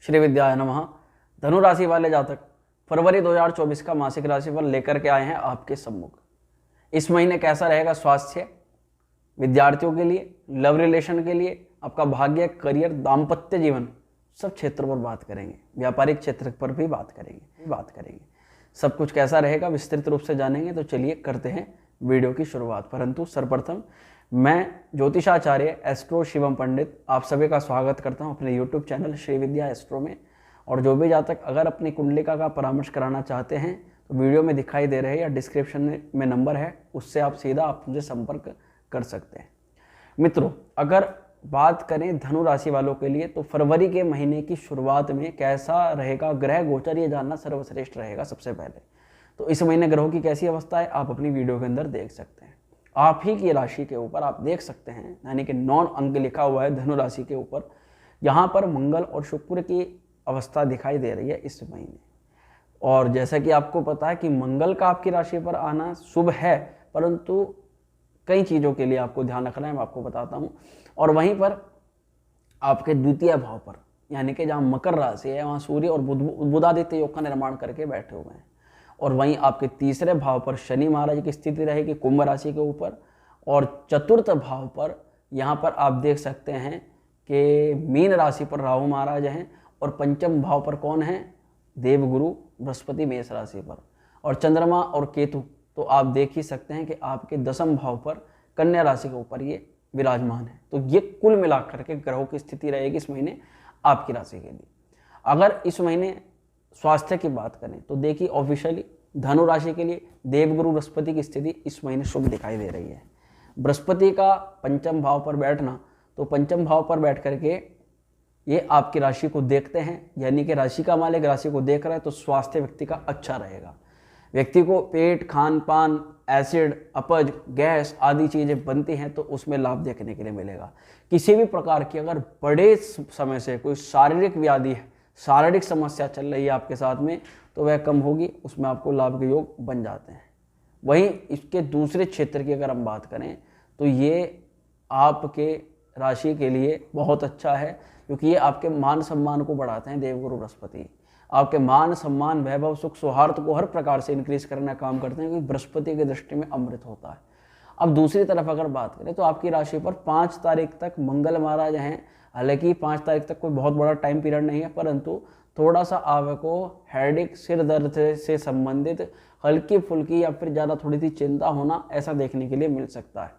श्री विद्याय नमः। धनु राशि वाले जातक फरवरी 2024 का मासिक राशिफल लेकर के आए हैं आपके सम्मुख। इस महीने कैसा रहेगा स्वास्थ्य, विद्यार्थियों के लिए, लव रिलेशन के लिए, आपका भाग्य, करियर, दाम्पत्य जीवन, सब क्षेत्रों पर बात करेंगे। व्यापारिक क्षेत्र पर भी बात करेंगे। सब कुछ कैसा रहेगा विस्तृत रूप से जानेंगे। तो चलिए करते हैं वीडियो की शुरुआत। परंतु सर्वप्रथम मैं ज्योतिषाचार्य एस्ट्रो शिवम पंडित आप सभी का स्वागत करता हूं अपने यूट्यूब चैनल श्री विद्या एस्ट्रो में। और जो भी जातक अगर अपनी कुंडलिका का परामर्श कराना चाहते हैं तो वीडियो में दिखाई दे रहे या डिस्क्रिप्शन में नंबर है, उससे आप सीधा आपसे संपर्क कर सकते हैं। मित्रों, अगर बात करें धनु राशि वालों के लिए तो फरवरी के महीने की शुरुआत में कैसा रहेगा ग्रह गोचर, ये जानना सर्वश्रेष्ठ रहेगा। सबसे पहले तो इस महीने ग्रहों की कैसी अवस्था है आप अपनी वीडियो के अंदर देख सकते हैं। आप ही की राशि के ऊपर आप देख सकते हैं, यानी कि 9 अंक लिखा हुआ है धनु राशि के ऊपर। यहाँ पर मंगल और शुक्र की अवस्था दिखाई दे रही है इस महीने। और जैसा कि आपको पता है कि मंगल का आपकी राशि पर आना शुभ है, परंतु कई चीज़ों के लिए आपको ध्यान रखना है, मैं आपको बताता हूँ। और वहीं पर आपके द्वितीय भाव पर, यानी कि जहाँ मकर राशि है, वहाँ सूर्य और बुधादित्य योग का निर्माण करके बैठे हुए हैं। और वहीं आपके तीसरे भाव पर शनि महाराज की स्थिति रहेगी कुंभ राशि के ऊपर। और चतुर्थ भाव पर यहाँ पर आप देख सकते हैं कि मीन राशि पर राहु महाराज हैं। और पंचम भाव पर कौन है? देवगुरु बृहस्पति मेष राशि पर। और चंद्रमा और केतु तो आप देख ही सकते हैं कि आपके दसम भाव पर कन्या राशि के ऊपर ये विराजमान है। तो ये कुल मिलाकर के ग्रहों की स्थिति रहेगी इस महीने आपकी राशि के लिए। अगर इस महीने स्वास्थ्य की बात करें तो देखिए ऑफिशियली धनु राशि के लिए देवगुरु बृहस्पति की स्थिति इस महीने शुभ दिखाई दे रही है। बृहस्पति का पंचम भाव पर बैठना, तो पंचम भाव पर बैठ करके ये आपकी राशि को देखते हैं, यानी कि राशि का मालिक राशि को देख रहा है, तो स्वास्थ्य व्यक्ति का अच्छा रहेगा। व्यक्ति को पेट, खान पान, एसिड, अपच, गैस आदि चीज़ें बनती हैं तो उसमें लाभ देखने के लिए मिलेगा। किसी भी प्रकार की अगर बड़े समय से कोई शारीरिक व्याधि है, शारीरिक समस्या चल रही है आपके साथ में, तो वह कम होगी, उसमें आपको लाभ के योग बन जाते हैं। वहीं इसके दूसरे क्षेत्र की अगर हम बात करें तो ये आपके राशि के लिए बहुत अच्छा है, क्योंकि ये आपके मान सम्मान को बढ़ाते हैं। देवगुरु बृहस्पति आपके मान सम्मान, वैभव, सुख, सौहार्द को हर प्रकार से इंक्रीज करने का काम करते हैं, क्योंकि बृहस्पति की दृष्टि में अमृत होता है। अब दूसरी तरफ अगर बात करें तो आपकी राशि पर 5 तारीख तक मंगल महाराज हैं। हालांकि 5 तारीख तक कोई बहुत बड़ा टाइम पीरियड नहीं है, परंतु थोड़ा सा आपको हेडेक, सिर दर्द से संबंधित हल्की फुल्की या फिर ज़्यादा थोड़ी सी चिंता होना, ऐसा देखने के लिए मिल सकता है।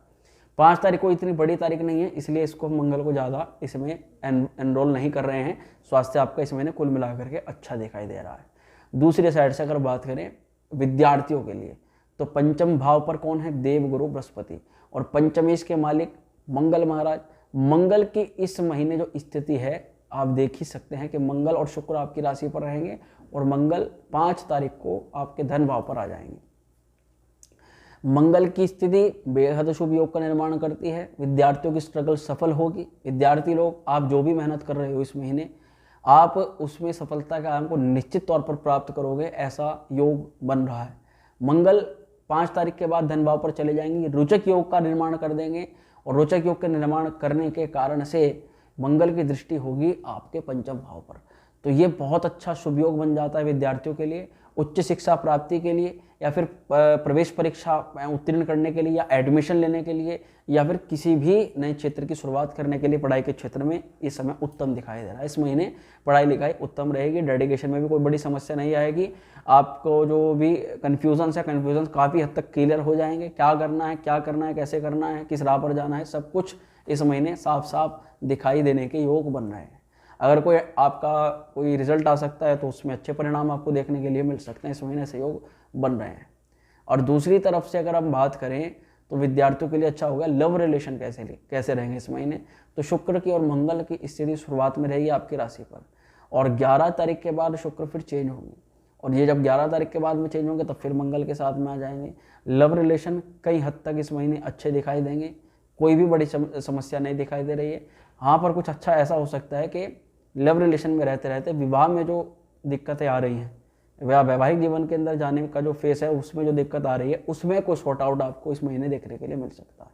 5 तारीख को इतनी बड़ी तारीख नहीं है, इसलिए इसको मंगल को ज़्यादा इसमें एनरोल नहीं कर रहे हैं। स्वास्थ्य आपका इस महीने कुल मिलाकर के अच्छा दिखाई दे रहा है। दूसरी साइड से अगर बात करें विद्यार्थियों के लिए तो पंचम भाव पर कौन है? देवगुरु बृहस्पति। और पंचमेश के मालिक मंगल महाराज। मंगल की इस महीने जो स्थिति है आप देख ही सकते हैं कि मंगल और शुक्र आपकी राशि पर रहेंगे और मंगल 5 तारीख को आपके धन भाव पर आ जाएंगे। मंगल की स्थिति बेहद शुभ योग का निर्माण करती है। विद्यार्थियों की स्ट्रगल सफल होगी। विद्यार्थी लोग, आप जो भी मेहनत कर रहे हो इस महीने, आप उसमें सफलता का आपको निश्चित तौर पर प्राप्त करोगे, ऐसा योग बन रहा है। मंगल 5 तारीख के बाद धन भाव पर चले जाएंगे, रोचक योग का निर्माण कर देंगे। और रोचक योग का निर्माण करने के कारण से मंगल की दृष्टि होगी आपके पंचम भाव पर। तो ये बहुत अच्छा शुभ योग बन जाता है विद्यार्थियों के लिए, उच्च शिक्षा प्राप्ति के लिए, या फिर प्रवेश परीक्षा उत्तीर्ण करने के लिए, या एडमिशन लेने के लिए, या फिर किसी भी नए क्षेत्र की शुरुआत करने के लिए पढ़ाई के क्षेत्र में इस समय उत्तम दिखाई दे रहा है। इस महीने पढ़ाई लिखाई उत्तम रहेगी। डेडिकेशन में भी कोई बड़ी समस्या नहीं आएगी। आपको जो भी कन्फ्यूजन काफ़ी हद तक क्लियर हो जाएंगे। क्या करना है, कैसे करना है, किस राह पर जाना है, सब कुछ इस महीने साफ साफ दिखाई देने के योग बन रहे हैं। अगर कोई आपका कोई रिजल्ट आ सकता है तो उसमें अच्छे परिणाम आपको देखने के लिए मिल सकते हैं। इस महीने से योग बन रहे हैं। और दूसरी तरफ से अगर हम बात करें तो विद्यार्थियों के लिए अच्छा होगा। लव रिलेशन कैसे रहेंगे इस महीने, तो शुक्र की और मंगल की स्थिति शुरुआत में रहेगी आपकी राशि पर। और 11 तारीख के बाद शुक्र फिर चेंज होंगे, और ये जब 11 तारीख के बाद में चेंज होंगे तब फिर मंगल के साथ में आ जाएंगे। लव रिलेशन कई हद तक इस महीने अच्छे दिखाई देंगे। कोई भी बड़ी समस्या नहीं दिखाई दे रही है। हाँ, पर कुछ अच्छा ऐसा हो सकता है कि लव रिलेशन में रहते रहते विवाह में जो दिक्कतें आ रही हैं, वैवाहिक जीवन के अंदर जाने का जो फेस है उसमें जो दिक्कत आ रही है, उसमें कोई सॉर्ट आउट आपको इस महीने देखने के लिए मिल सकता है।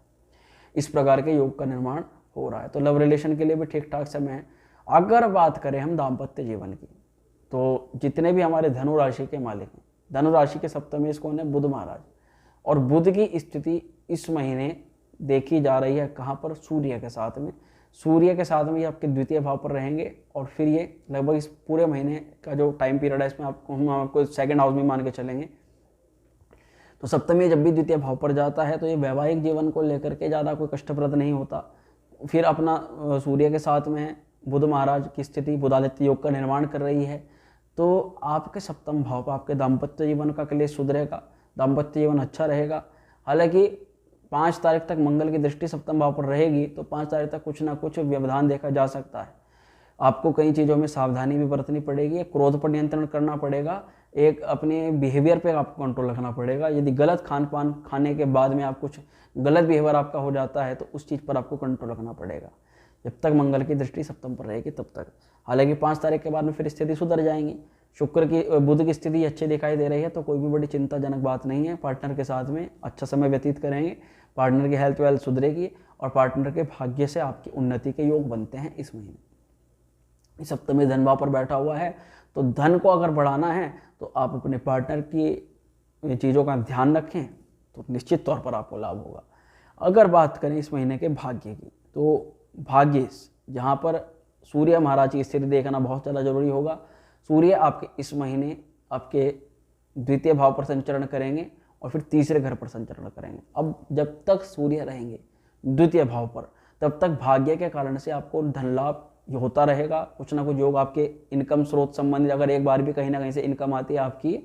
इस प्रकार के योग का निर्माण हो रहा है। तो लव रिलेशन के लिए भी ठीक ठाक समय है। अगर बात करें हम दाम्पत्य जीवन की, तो जितने भी हमारे धनु राशि के मालिक हैं, धनु राशि के सप्तमेश कौन है? बुध महाराज। और बुध की स्थिति इस महीने देखी जा रही है कहाँ पर? सूर्य के साथ में। सूर्य के साथ में ये आपके द्वितीय भाव पर रहेंगे और फिर ये लगभग इस पूरे महीने का जो टाइम पीरियड है इसमें हम आपको सेकंड हाउस में मान के चलेंगे। तो सप्तमी जब भी द्वितीय भाव पर जाता है तो ये वैवाहिक जीवन को लेकर के ज़्यादा कोई कष्टप्रद नहीं होता। फिर अपना सूर्य के साथ में है, बुध महाराज की स्थिति बुधादित्य योग का निर्माण कर रही है, तो आपके सप्तम भाव पर आपके दाम्पत्य जीवन का क्लेश सुधरेगा, दाम्पत्य जीवन अच्छा रहेगा। हालांकि 5 तारीख तक मंगल की दृष्टि सप्तम भाव पर रहेगी, तो 5 तारीख तक कुछ ना कुछ व्यवधान देखा जा सकता है। आपको कई चीज़ों में सावधानी भी बरतनी पड़ेगी, क्रोध पर नियंत्रण करना पड़ेगा, एक अपने बिहेवियर पे आपको कंट्रोल रखना पड़ेगा। यदि गलत खान पान खाने के बाद में आप कुछ गलत बिहेवियर आपका हो जाता है तो उस चीज़ पर आपको कंट्रोल रखना पड़ेगा जब तक मंगल की दृष्टि सप्तम पर रहेगी तब तक। हालांकि 5 तारीख के बाद में फिर स्थिति सुधर जाएंगी। शुक्र की बुध की स्थिति अच्छी दिखाई दे रही है, तो कोई भी बड़ी चिंताजनक बात नहीं है। पार्टनर के साथ में अच्छा समय व्यतीत करेंगे, पार्टनर की हेल्थ वेल्थ सुधरेगी और पार्टनर के भाग्य से आपकी उन्नति के योग बनते हैं इस महीने। सप्तमी धन भाव पर बैठा हुआ है, तो धन को अगर बढ़ाना है तो आप अपने पार्टनर की चीज़ों का ध्यान रखें तो निश्चित तौर पर आपको लाभ होगा। अगर बात करें इस महीने के भाग्य की, तो भाग्य जहाँ पर सूर्य महाराज की स्थिति देखना बहुत ज़्यादा जरूरी होगा। सूर्य आपके इस महीने आपके द्वितीय भाव पर संचरण करेंगे और फिर तीसरे घर पर संचरण करेंगे। अब जब तक सूर्य रहेंगे द्वितीय भाव पर तब तक भाग्य के कारण से आपको धन लाभ होता रहेगा। कुछ ना कुछ योग आपके इनकम स्रोत संबंधित अगर एक बार भी कहीं ना कहीं से इनकम आती है आपकी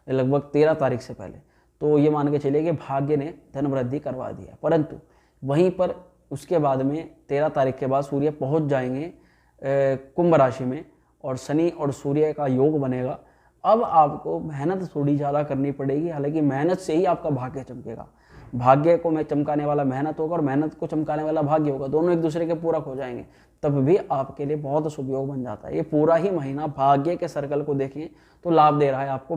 लगभग 13 तारीख से पहले, तो ये मान के चलिए कि भाग्य ने धन वृद्धि करवा दिया। परंतु वहीं पर उसके बाद में 13 तारीख के बाद सूर्य पहुंच जाएंगे कुंभ राशि में और शनि और सूर्य का योग बनेगा। अब आपको मेहनत थोड़ी ज़्यादा करनी पड़ेगी, हालांकि मेहनत से ही आपका भाग्य चमकेगा। भाग्य को मैं चमकाने वाला मेहनत होगा और मेहनत को चमकाने वाला भाग्य होगा, दोनों एक दूसरे के पूरक हो जाएंगे, तब भी आपके लिए बहुत शुभ योग बन जाता है। ये पूरा ही महीना भाग्य के सर्कल को देखें तो लाभ दे रहा है आपको।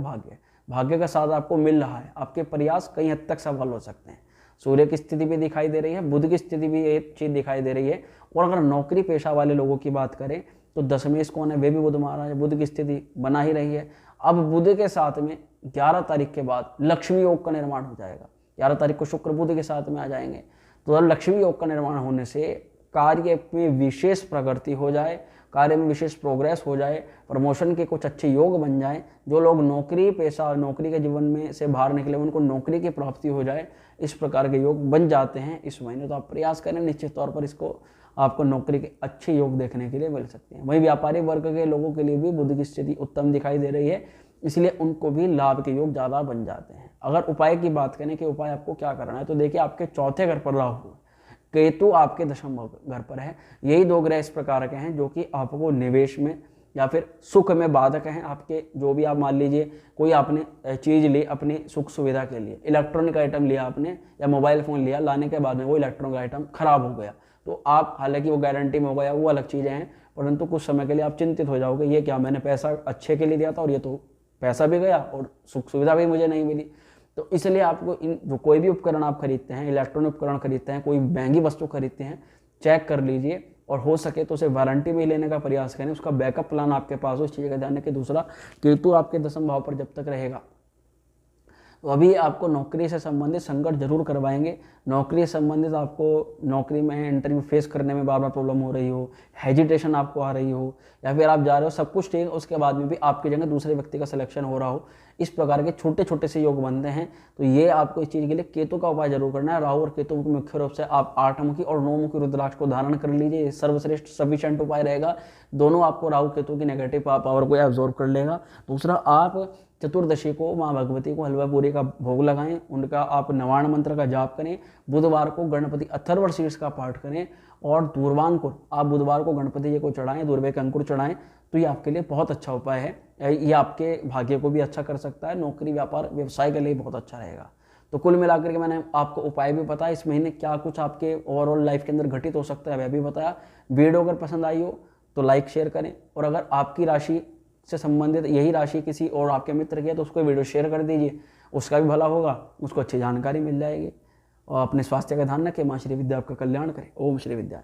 भाग्य का साथ आपको मिल रहा है, आपके प्रयास कई हद तक सफल हो सकते हैं। सूर्य की स्थिति भी दिखाई दे रही है, बुध की स्थिति भी एक चीज़ दिखाई दे रही है। और अगर नौकरी पेशा वाले लोगों की बात करें तो दशमेश कौन है? वे भी बुध महाराज, बुध की स्थिति बना ही रही है। अब बुध के साथ में 11 तारीख के बाद लक्ष्मी योग का निर्माण हो जाएगा। 11 तारीख को शुक्र बुध के साथ में आ जाएंगे, तो लक्ष्मी योग का निर्माण होने से कार्य में विशेष प्रगति हो जाए, कार्य में विशेष प्रोग्रेस हो जाए, प्रमोशन के कुछ अच्छे योग बन जाए। जो लोग नौकरी पेशा नौकरी के जीवन में से बाहर निकले उनको नौकरी की प्राप्ति हो जाए, इस प्रकार के योग बन जाते हैं इस महीने। तो आप प्रयास करें, निश्चित तौर पर इसको आपको नौकरी के अच्छे योग देखने के लिए मिल सकते हैं। वहीं व्यापारी वर्ग के लोगों के लिए भी बुध की स्थिति उत्तम दिखाई दे रही है, इसलिए उनको भी लाभ के योग ज़्यादा बन जाते हैं। अगर उपाय की बात करें कि उपाय आपको क्या करना है, तो देखिए आपके चौथे घर पर राहु, केतु आपके दशम घर पर है। यही 2 ग्रह इस प्रकार के हैं जो कि आपको निवेश में या फिर सुख में बाधक हैं। आपके जो भी आप मान लीजिए कोई आपने चीज़ ली अपनी सुख सुविधा के लिए, इलेक्ट्रॉनिक आइटम लिया आपने या मोबाइल फ़ोन लिया, लाने के बाद में वो इलेक्ट्रॉनिक आइटम खराब हो गया, तो आप हालांकि वो गारंटी में हो गया, वो अलग चीज़ें हैं, परंतु कुछ समय के लिए आप चिंतित हो जाओगे, ये क्या मैंने पैसा अच्छे के लिए दिया था और ये तो पैसा भी गया और सुख सुविधा भी मुझे नहीं मिली। तो इसलिए आपको इन जो कोई भी उपकरण आप खरीदते हैं, इलेक्ट्रॉनिक उपकरण खरीदते हैं, कोई महंगी वस्तु खरीदते हैं, चेक कर लीजिए और हो सके तो उसे वारंटी में लेने का प्रयास करें, उसका बैकअप प्लान आपके पास हो, इस चीज़ का ध्यान रखें। दूसरा, केतु आपके दशम भाव पर जब तक रहेगा तो अभी आपको नौकरी से संबंधित संकट जरूर करवाएंगे। नौकरी से संबंधित आपको नौकरी में इंटरव्यू फेस करने में बार बार प्रॉब्लम हो रही हो, हेजिटेशन आपको आ रही हो, या फिर आप जा रहे हो सब कुछ ठीक, उसके बाद में भी आपकी जगह दूसरे व्यक्ति का सिलेक्शन हो रहा हो, इस प्रकार के छोटे छोटे से योग बनते हैं। तो ये आपको इस चीज़ के लिए केतु का उपाय जरूर करना है। राहु और केतु मुख्य रूप से आप 8 मुखी और 9 मुखी रुद्राक्ष को धारण कर लीजिए, सर्वश्रेष्ठ सफिशिएंट उपाय रहेगा। दोनों आपको राहु केतु की नेगेटिव पावर को एब्जॉर्ब कर लेगा। दूसरा, आप चतुर्दशी को माँ भगवती को हलवा पूरी का भोग लगाएं, उनका आप नवाण मंत्र का जाप करें। बुधवार को गणपति अथर्व शीर्ष का पाठ करें और दूर्वांकुर आप बुधवार को गणपति जी को चढ़ाएं, दूर्वे के अंकुर चढ़ाएं, तो ये आपके लिए बहुत अच्छा उपाय है। ये आपके भाग्य को भी अच्छा कर सकता है, नौकरी व्यापार व्यवसाय के लिए बहुत अच्छा रहेगा। तो कुल मिलाकर के मैंने आपको उपाय भी बताया, इस महीने क्या कुछ आपके ओवरऑल लाइफ के अंदर घटित हो सकता है वह भी बताया। वीडियो अगर पसंद आई हो तो लाइक शेयर करें, और अगर आपकी राशि से संबंधित यही राशि किसी और आपके मित्र की है तो उसको वीडियो शेयर कर दीजिए, उसका भी भला होगा, उसको अच्छी जानकारी मिल जाएगी। और अपने स्वास्थ्य का ध्यान रखें। माँ श्री विद्या आपका कल्याण करे। ओम श्री विद्या।